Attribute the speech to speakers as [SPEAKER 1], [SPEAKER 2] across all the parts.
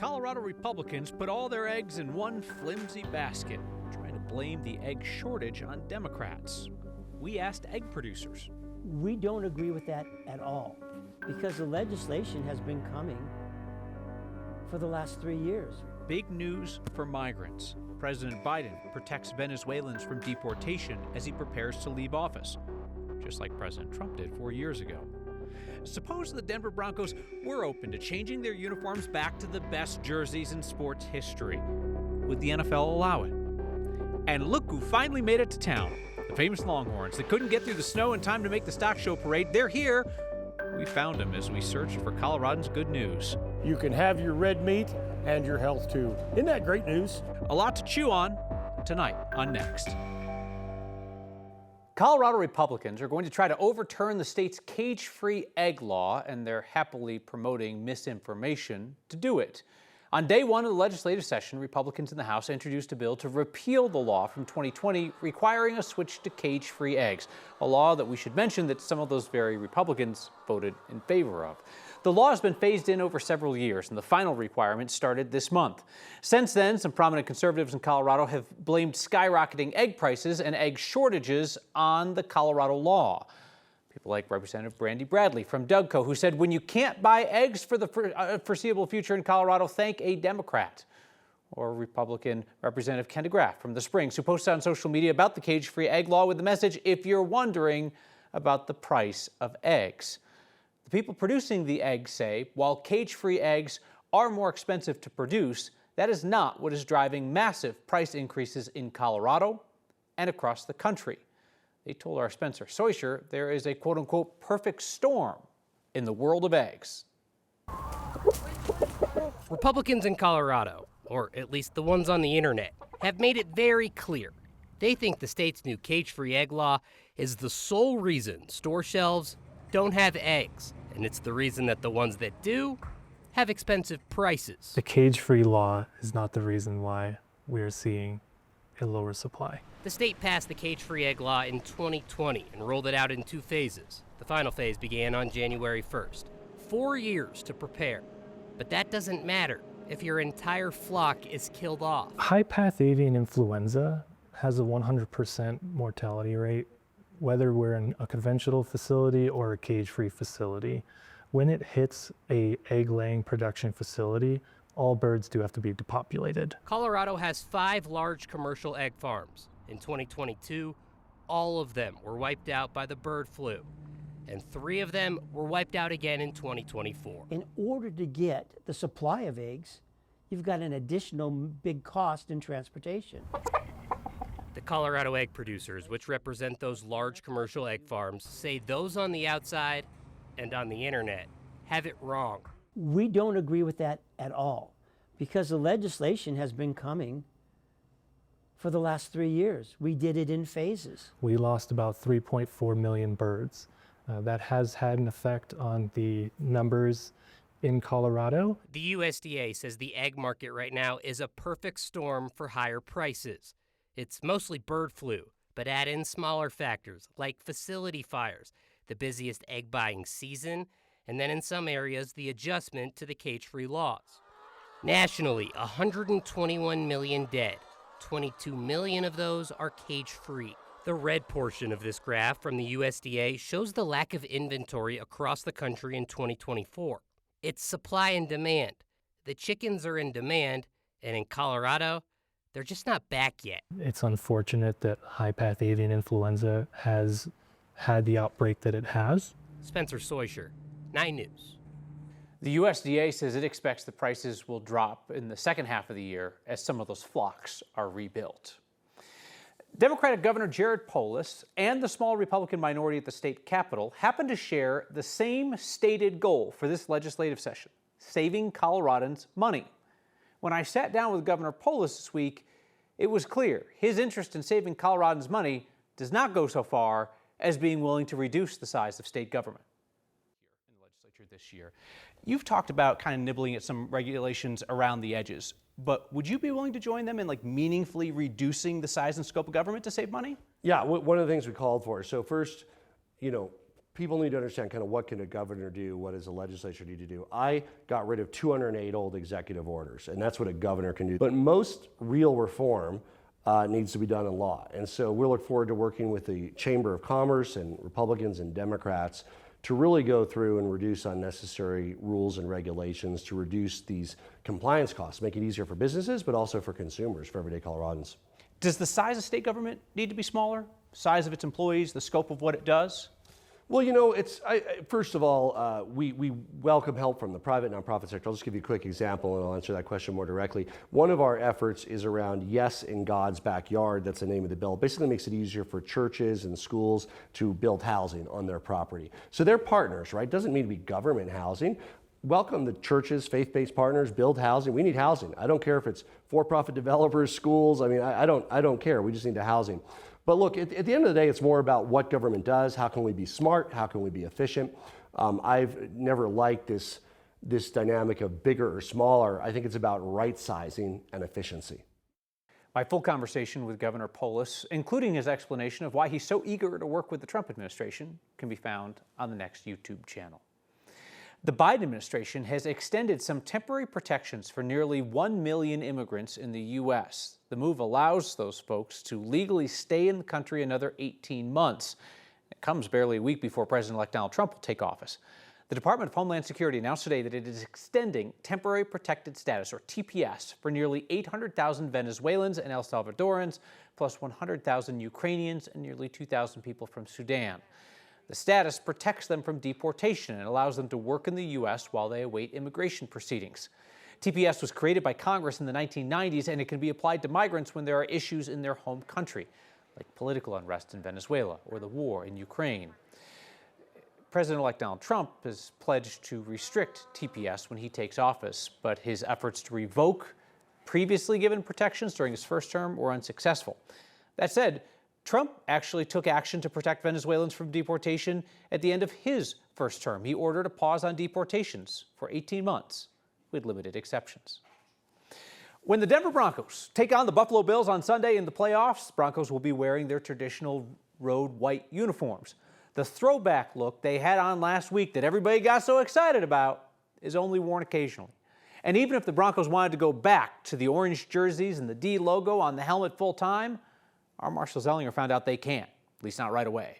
[SPEAKER 1] Colorado Republicans put all their eggs in one flimsy basket, trying to blame the egg shortage on Democrats. We asked egg producers.
[SPEAKER 2] We don't agree with that at all, because the legislation has been coming for the last 3 years.
[SPEAKER 1] Big news for migrants. President Biden protects Venezuelans from deportation as he prepares to leave office, just like President Trump did 4 years ago. Suppose the Denver Broncos were open to changing their uniforms back to the best jerseys in sports history. Would the NFL allow it? And look who finally made it to town. The famous Longhorns that couldn't get through the snow in time to make the stock show parade. They're here. We found them as we searched for Coloradans' good news.
[SPEAKER 3] You can have your red meat and your health too. Isn't that great news?
[SPEAKER 1] A lot to chew on tonight on Next. Colorado Republicans are going to try to overturn the state's cage-free egg law, and they're happily promoting misinformation to do it. On day one of the legislative session, Republicans in the House introduced a bill to repeal the law from 2020 requiring a switch to cage-free eggs, a law that we should mention that some of those very Republicans voted in favor of. The law has been phased in over several years, and the final requirement started this month. Since then, some prominent conservatives in Colorado have blamed skyrocketing egg prices and egg shortages on the Colorado law. People like Representative Brandy Bradley from Dougco, who said, when you can't buy eggs for the foreseeable future in Colorado, thank a Democrat. Or Republican Representative Ken DeGraff from the Springs, who posted on social media about the cage-free egg law with the message, if you're wondering about the price of eggs. The people producing the eggs say, while cage-free eggs are more expensive to produce, that is not what is driving massive price increases in Colorado and across the country. They told our Spencer Soisher there is a quote-unquote perfect storm in the world of eggs.
[SPEAKER 4] Republicans in Colorado, or at least the ones on the internet, have made it very clear. They think the state's new cage-free egg law is the sole reason store shelves don't have eggs, and it's the reason that the ones that do have expensive prices.
[SPEAKER 5] The cage-free law is not the reason why we're seeing a lower supply.
[SPEAKER 4] The state passed the cage-free egg law in 2020 and rolled it out in 2 phases. The final phase began on January 1st. 4 years to prepare. But that doesn't matter if your entire flock is killed off.
[SPEAKER 5] High-path avian influenza has a 100% mortality rate, whether we're in a conventional facility or a cage-free facility. When it hits a egg-laying production facility, all birds do have to be depopulated.
[SPEAKER 4] Colorado has 5 large commercial egg farms. In 2022, all of them were wiped out by the bird flu, and 3 of them were wiped out again in 2024.
[SPEAKER 2] In order to get the supply of eggs, you've got an additional big cost in transportation.
[SPEAKER 4] The Colorado egg producers, which represent those large commercial egg farms, say those on the outside and on the internet have it wrong.
[SPEAKER 2] We don't agree with that at all, because the legislation has been coming for the last 3 years. We did it in phases.
[SPEAKER 5] We lost about 3.4 million birds. That has had an effect on the numbers in Colorado.
[SPEAKER 4] The USDA says the egg market right now is a perfect storm for higher prices. It's mostly bird flu, but add in smaller factors like facility fires, the busiest egg buying season, and then in some areas, the adjustment to the cage-free laws. Nationally, 121 million dead. 22 million of those are cage-free. The red portion of this graph from the USDA shows the lack of inventory across the country in 2024. It's supply and demand. The chickens are in demand, and in Colorado, they're just not back yet.
[SPEAKER 5] It's unfortunate that high-path avian influenza has had the outbreak that it has.
[SPEAKER 4] Spencer Soisher, 9 News.
[SPEAKER 1] The USDA says it expects the prices will drop in the second half of the year as some of those flocks are rebuilt. Democratic Governor Jared Polis and the small Republican minority at the state capitol happen to share the same stated goal for this legislative session: saving Coloradans money. When I sat down with Governor Polis this week, it was clear his interest in saving Coloradans money does not go so far as being willing to reduce the size of state government. In the legislature this year, you've talked about kind of nibbling at some regulations around the edges, but would you be willing to join them in meaningfully reducing the size and scope of government to save money?
[SPEAKER 6] Yeah, one of the things we called for. So first, people need to understand kind of what can a governor do, what does a legislature need to do. I got rid of 208 old executive orders, and that's what a governor can do. But most real reform needs to be done in law. And so we look forward to working with the Chamber of Commerce and Republicans and Democrats to really go through and reduce unnecessary rules and regulations, to reduce these compliance costs, make it easier for businesses, but also for consumers, for everyday Coloradans.
[SPEAKER 1] Does the size of state government need to be smaller? Size of its employees, the scope of what it does?
[SPEAKER 6] Well, you know, first of all, we welcome help from the private nonprofit sector. I'll just give you a quick example and I'll answer that question more directly. One of our efforts is around Yes in God's Backyard. That's the name of the bill. It basically makes it easier for churches and schools to build housing on their property. So they're partners, right? Doesn't mean to be government housing. Welcome the churches, faith-based partners, build housing. We need housing. I don't care if it's for-profit developers, schools. I mean, I don't care. We just need the housing. But look, at the end of the day, it's more about what government does. How can we be smart? How can we be efficient? I've never liked this dynamic of bigger or smaller. I think it's about right sizing and efficiency.
[SPEAKER 1] My full conversation with Governor Polis, including his explanation of why he's so eager to work with the Trump administration, can be found on the next YouTube channel. The Biden administration has extended some temporary protections for nearly 1 million immigrants in the U.S. The move allows those folks to legally stay in the country another 18 months. It comes barely a week before President-elect Donald Trump will take office. The Department of Homeland Security announced today that it is extending temporary protected status, or TPS, for nearly 800,000 Venezuelans and El Salvadorans, plus 100,000 Ukrainians and nearly 2,000 people from Sudan. The status protects them from deportation and allows them to work in the U.S. while they await immigration proceedings. TPS was created by Congress in the 1990s, and it can be applied to migrants when there are issues in their home country, like political unrest in Venezuela or the war in Ukraine. President-elect Donald Trump has pledged to restrict TPS when he takes office, but his efforts to revoke previously given protections during his first term were unsuccessful. That said, Trump actually took action to protect Venezuelans from deportation at the end of his first term. He ordered a pause on deportations for 18 months with limited exceptions. When the Denver Broncos take on the Buffalo Bills on Sunday in the playoffs, Broncos will be wearing their traditional road white uniforms. The throwback look they had on last week that everybody got so excited about is only worn occasionally. And even if the Broncos wanted to go back to the orange jerseys and the D logo on the helmet full time, our Marshall Zellinger found out they can't, at least not right away.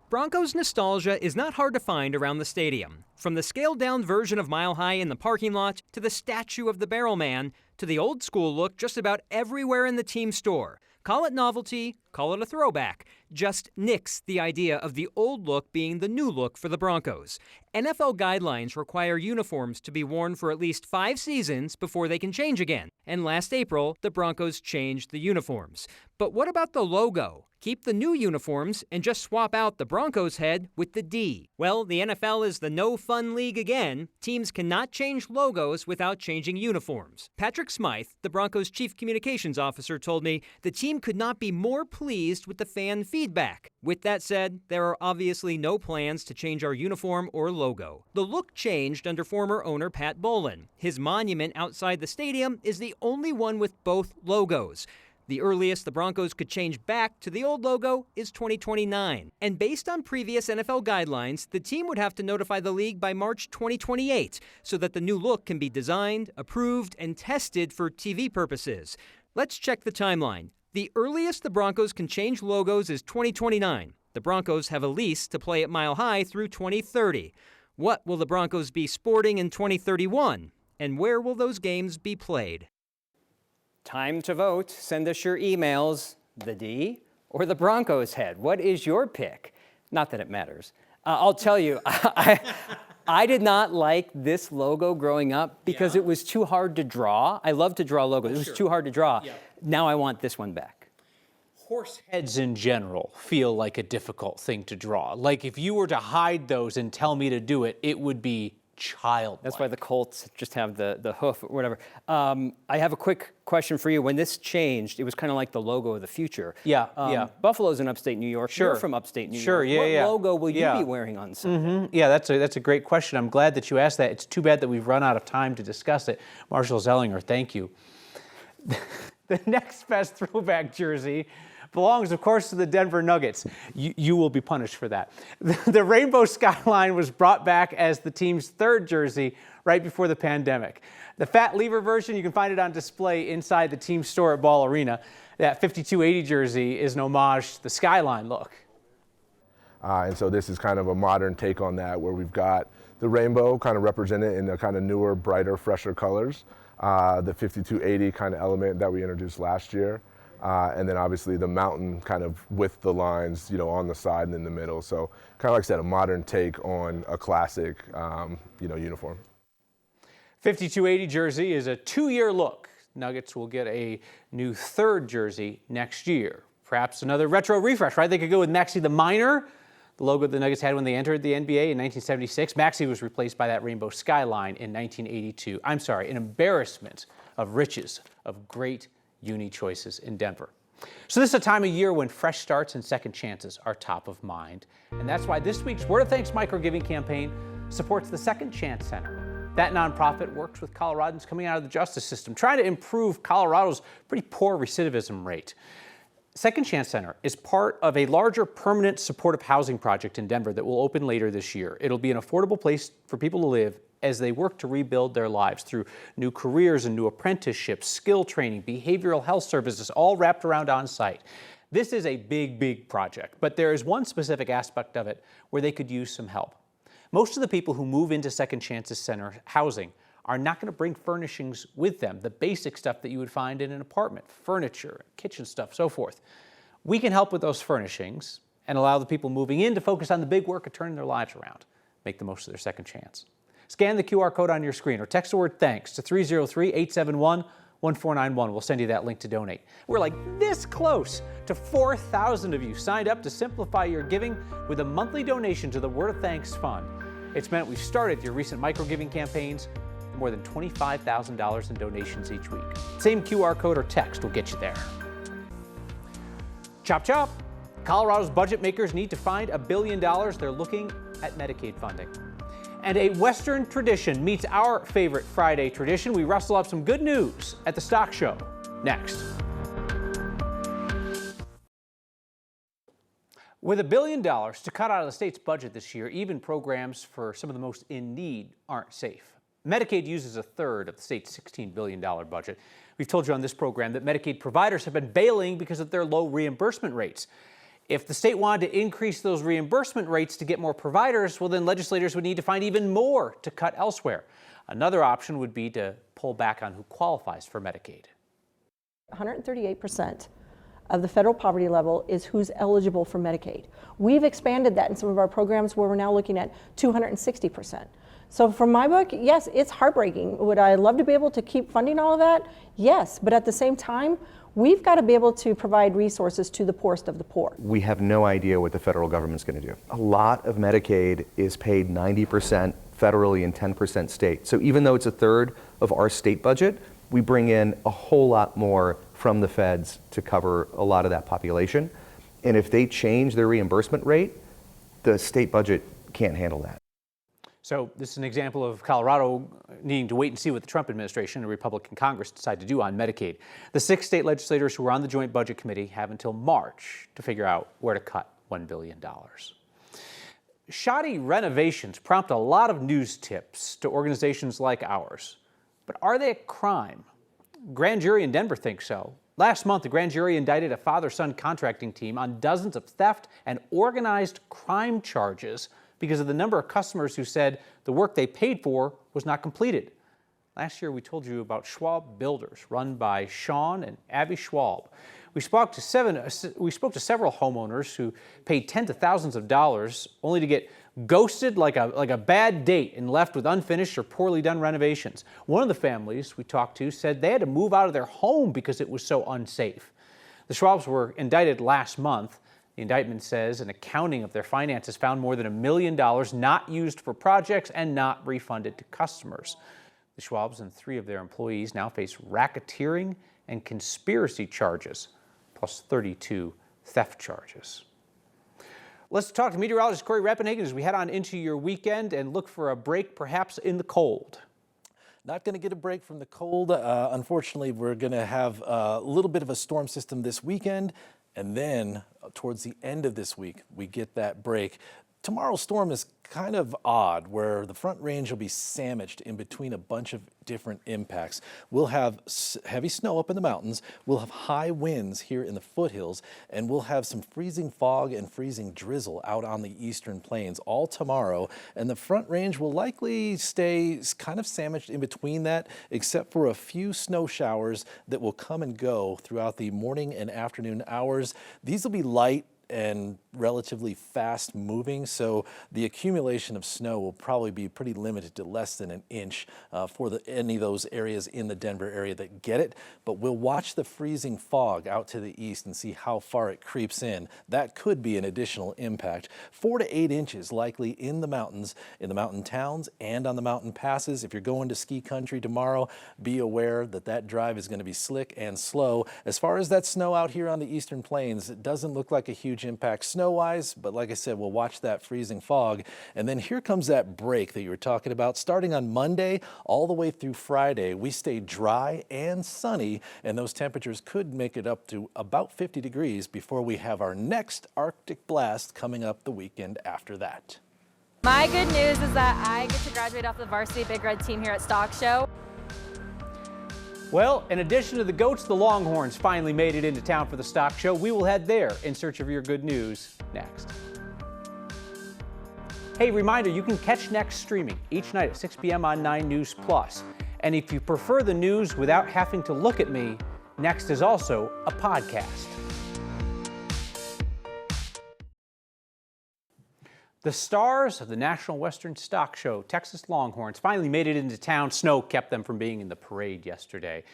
[SPEAKER 7] Broncos nostalgia is not hard to find around the stadium. From the scaled-down version of Mile High in the parking lot, to the statue of the Barrel Man, to the old-school look just about everywhere in the team store. Call it novelty, call it a throwback. Just nix the idea of the old look being the new look for the Broncos. NFL guidelines require uniforms to be worn for at least 5 seasons before they can change again. And last April, the Broncos changed the uniforms. But what about the logo? Keep the new uniforms and just swap out the Broncos head with the D. Well, the NFL is the no-fun league again. Teams cannot change logos without changing uniforms. Patrick Smythe, the Broncos' chief communications officer, told me the team could not be more pleased with the fan feedback. With that said, there are obviously no plans to change our uniform or logo. The look changed under former owner Pat Bowlen. His monument outside the stadium is the only one with both logos. The earliest the Broncos could change back to the old logo is 2029. And based on previous NFL guidelines, the team would have to notify the league by March 2028 so that the new look can be designed, approved, and tested for TV purposes. Let's check the timeline. The earliest the Broncos can change logos is 2029. The Broncos have a lease to play at Mile High through 2030. What will the Broncos be sporting in 2031? And where will those games be played? Time to vote. Send us your emails, the D or the Broncos head. What is your pick? Not that it matters. I'll tell you, I did not like this logo growing up because it was too hard to draw. I love to draw logos. It was too hard to draw. Yeah. Now I want this one back.
[SPEAKER 1] Horse heads in general feel like a difficult thing to draw. Like if you were to hide those and tell me to do it, it would be childlike.
[SPEAKER 7] That's why the Colts just have the hoof or whatever. I have a quick question for you. When this changed, it was kind of like the logo of the future.
[SPEAKER 1] Yeah.
[SPEAKER 7] Buffalo's in upstate New York.
[SPEAKER 1] Sure.
[SPEAKER 7] You're from upstate New York.
[SPEAKER 1] Sure, yeah.
[SPEAKER 7] What logo will you be wearing on Sunday?
[SPEAKER 1] Yeah, that's a great question. I'm glad that you asked that. It's too bad that we've run out of time to discuss it. Marshall Zellinger, thank you. The next best throwback jersey belongs, of course, to the Denver Nuggets. You will be punished for that. The rainbow skyline was brought back as the team's third jersey right before the pandemic. The fat lever version, you can find it on display inside the team store at Ball Arena. That 5280 jersey is an homage to the skyline look.
[SPEAKER 8] And so this is kind of a modern take on that, where we've got the rainbow kind of represented in the kind of newer, brighter, fresher colors. The 5280 kind of element that we introduced last year. And then obviously the mountain kind of with the lines, on the side and in the middle. So kind of like I said, a modern take on a classic, uniform.
[SPEAKER 1] 5280 jersey is a 2-year look. Nuggets will get a new third jersey next year. Perhaps another retro refresh, right? They could go with Maxey the Miner, the logo the Nuggets had when they entered the NBA in 1976. Maxey was replaced by that rainbow skyline in 1982. I'm sorry, an embarrassment of riches, of great uni choices in Denver. So this is a time of year when fresh starts and second chances are top of mind. And that's why this week's Word of Thanks micro-giving campaign supports the Second Chance Center. That nonprofit works with Coloradans coming out of the justice system, trying to improve Colorado's pretty poor recidivism rate. Second Chance Center is part of a larger permanent supportive housing project in Denver that will open later this year. It'll be an affordable place for people to live as they work to rebuild their lives through new careers and new apprenticeships, skill training, behavioral health services, all wrapped around on site. This is a big, big project, but there is one specific aspect of it where they could use some help. Most of the people who move into Second Chances Center housing are not going to bring furnishings with them, the basic stuff that you would find in an apartment, furniture, kitchen stuff, so forth. We can help with those furnishings and allow the people moving in to focus on the big work of turning their lives around, make the most of their second chance. Scan the QR code on your screen or text the word THANKS to 303-871-1491. We'll send you that link to donate. We're like this close to 4,000 of you signed up to simplify your giving with a monthly donation to the Word of Thanks Fund. It's meant we've started your recent micro-giving campaigns, more than $25,000 in donations each week. Same QR code or text will get you there. Chop chop. Colorado's budget makers need to find $1 billion. They're looking at Medicaid funding. And a Western tradition meets our favorite Friday tradition. We rustle up some good news at the stock show next. With $1 billion to cut out of the state's budget this year, even programs for some of the most in need aren't safe. Medicaid uses a third of the state's $16 billion budget. We've told you on this program that Medicaid providers have been bailing because of their low reimbursement rates. If the state wanted to increase those reimbursement rates to get more providers, well, then legislators would need to find even more to cut elsewhere. Another option would be to pull back on who qualifies for Medicaid.
[SPEAKER 9] 138% of the federal poverty level is who's eligible for Medicaid. We've expanded that in some of our programs where we're now looking at 260%. So from my book, yes, it's heartbreaking. Would I love to be able to keep funding all of that? Yes, but at the same time, we've got to be able to provide resources to the poorest of the poor.
[SPEAKER 10] We have no idea what the federal government's going to do. A lot of Medicaid is paid 90% federally and 10% state. So even though it's a third of our state budget, we bring in a whole lot more from the feds to cover a lot of that population. And if they change their reimbursement rate, the state budget can't handle that.
[SPEAKER 1] So this is an example of Colorado needing to wait and see what the Trump administration and Republican Congress decide to do on Medicaid. The 6 state legislators who are on the Joint Budget Committee have until March to figure out where to cut $1 billion. Shoddy renovations prompt a lot of news tips to organizations like ours. But are they a crime? Grand jury in Denver thinks so. Last month, the grand jury indicted a father-son contracting team on dozens of theft and organized crime charges because of the number of customers who said the work they paid for was not completed. Last year, we told you about Schwab Builders, run by Sean and Abby Schwab. We spoke to several homeowners who paid tens of thousands of dollars only to get ghosted like a bad date and left with unfinished or poorly done renovations. One of the families we talked to said they had to move out of their home because it was so unsafe. The Schwabs were indicted last month. The indictment says an accounting of their finances found more than $1 million not used for projects and not refunded to customers. The Schwabs and 3 of their employees now face racketeering and conspiracy charges, plus 32 theft charges. Let's talk to meteorologist Corey Rappenhagen as we head on into your weekend and look for a break perhaps in the cold.
[SPEAKER 11] Not going to get a break from the cold. Unfortunately, we're going to have a little bit of a storm system this weekend, and then towards the end of this week, we get that break. Tomorrow's storm is kind of odd, where the Front Range will be sandwiched in between a bunch of different impacts. We'll have heavy snow up in the mountains, we'll have high winds here in the foothills, and we'll have some freezing fog and freezing drizzle out on the eastern plains all tomorrow. And the Front Range will likely stay kind of sandwiched in between that, except for a few snow showers that will come and go throughout the morning and afternoon hours. These will be light and relatively fast moving, so the accumulation of snow will probably be pretty limited to less than an inch for any of those areas in the Denver area that get it. But we'll watch the freezing fog out to the east and see how far it creeps in. That could be an additional impact. 4 to 8 inches likely in the mountains, in the mountain towns, and on the mountain passes. If you're going to ski country tomorrow, be aware that that drive is going to be slick and slow. As far as that snow out here on the eastern plains, it doesn't look like a huge impact snow-wise, but like I said, we'll watch that freezing fog. And then here comes that break that you were talking about. Starting on Monday all the way through Friday, we stay dry and sunny, and those temperatures could make it up to about 50 degrees before we have our next Arctic blast coming up the weekend after that.
[SPEAKER 12] My good news is that I get to graduate off the varsity Big Red team here at Stock Show.
[SPEAKER 1] Well, in addition to the goats, the Longhorns finally made it into town for the Stock Show. We will head there in search of your good news next. Hey, reminder, you can catch Next streaming each night at 6 p.m. on 9 News Plus. And if you prefer the news without having to look at me, Next is also a podcast. The stars of the National Western Stock Show, Texas Longhorns, finally made it into town. Snow kept them from being in the parade yesterday.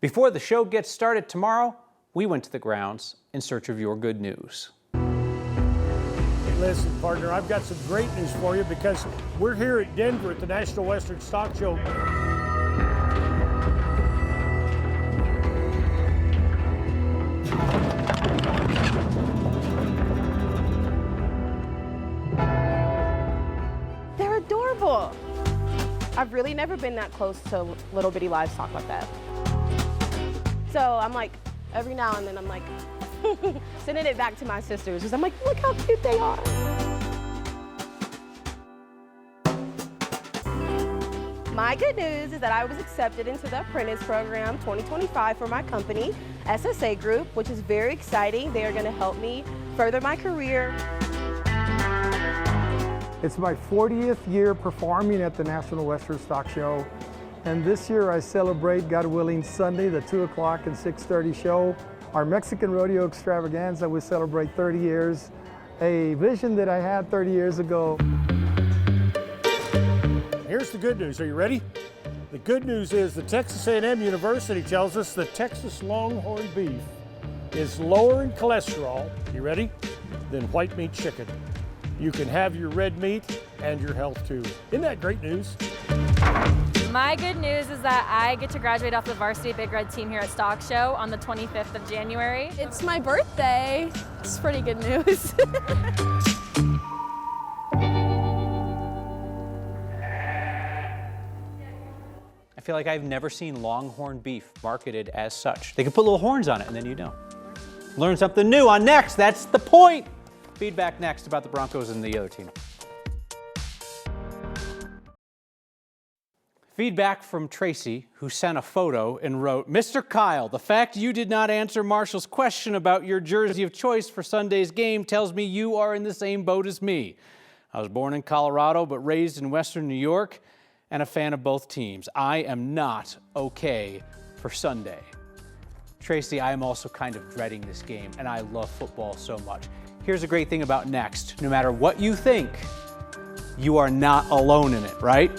[SPEAKER 1] Before the show gets started tomorrow, we went to the grounds in search of your good news.
[SPEAKER 3] Hey, listen, partner, I've got some great news for you because we're here at Denver at the National Western Stock Show.
[SPEAKER 13] Adorable. I've really never been that close to little bitty livestock like that. So I'm like, every now and then I'm like, sending it back to my sisters because I'm like, look how cute they are. My good news is that I was accepted into the apprentice program 2025 for my company, SSA Group, which is very exciting. They are going to help me further my career.
[SPEAKER 14] It's my 40th year performing at the National Western Stock Show, and this year I celebrate, God willing, Sunday, the 2 o'clock and 6:30 show. Our Mexican Rodeo Extravaganza, we celebrate 30 years, a vision that I had 30 years ago.
[SPEAKER 3] Here's the good news. Are you ready? The good news is the Texas A&M University tells us the Texas Longhorn beef is lower in cholesterol, you ready, than white meat chicken. You can have your red meat and your health too. Isn't that great news?
[SPEAKER 12] My good news is that I get to graduate off the varsity Big Red team here at Stock Show on the 25th of January.
[SPEAKER 15] It's my birthday. It's pretty good news.
[SPEAKER 1] I feel like I've never seen Longhorn beef marketed as such. They could put little horns on it and then you know. Learn something new on Next. That's the point. Feedback next about the Broncos and the other team. Feedback from Tracy, who sent a photo and wrote, Mr. Kyle, the fact you did not answer Marshall's question about your jersey of choice for Sunday's game tells me you are in the same boat as me. I was born in Colorado but raised in Western New York and a fan of both teams. I am not okay for Sunday. Tracy, I am also kind of dreading this game, and I love football so much. Here's a great thing about Next. No matter what you think, you are not alone in it, right?